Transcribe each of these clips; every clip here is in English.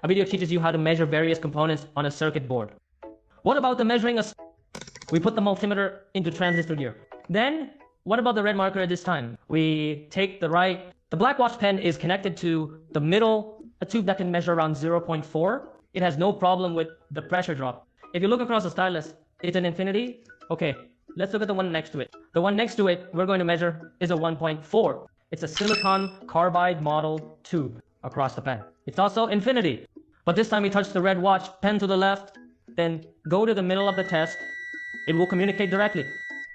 a video teaches you how to measure various components on a circuit board. What about the measuring we put the multimeter into transistor gear. Then, what about the red marker at this time? We take the black watch pen is connected to the middle, a tube that can measure around 0.4. It has no problem with the pressure drop. If you look across the stylus, it's an infinity. Okay, let's look at the one next to it. The one next to it, we're going to measure is a 1.4. It's a silicon carbide model tube across the pen. It's also infinity. But this time we touch the red watch pen to the left, then go to the middle of the test. It will communicate directly.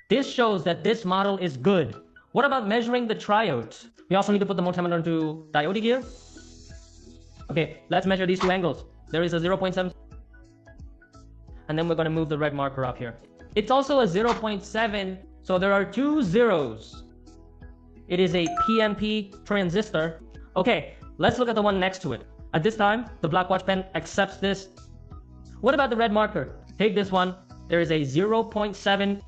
This shows that this model is good. What about measuring the triodes? We also need to put the multimeter into diode gear. Okay, let's measure these two angles. There is a 0.7. And then we're going to move the red marker up here. It's also a 0.7, so there are two zeros. It is a PNP transistor. Okay, let's look at the one next to it. At this time, the black watch pen accepts this. What about the red marker? Take this one. There is a 0.7.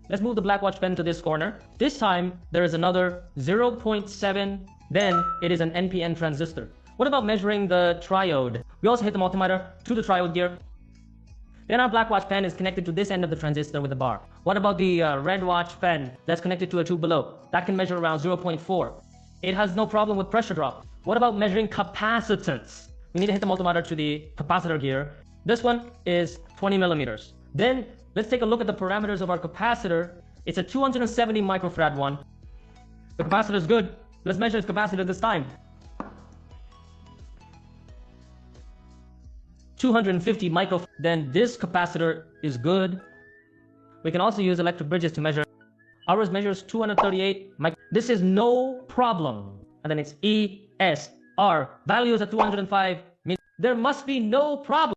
Let's move the black watch pen to this corner. This time, there is another 0.7. Then, it is an NPN transistor. What about measuring the triode? We also hit the multimeter to the triode gear. Then our black watch pen is connected to this end of the transistor with a bar. What about the red watch pen that's connected to a tube below? That can measure around 0.4. It has no problem with pressure drop. What about measuring capacitance? We need to hit the multimeter to the capacitor gear. This one is 20 millimeters. Then, let's take a look at the parameters of our capacitor. It's a 270 microfarad one. The capacitor is good. Let's measure its capacitor this time. 250 microfarad. Then this capacitor is good. We can also use electric bridges to measure. Ours measures 238 This is no problem. And then it's ESR. Value is at 205. There must be no problem.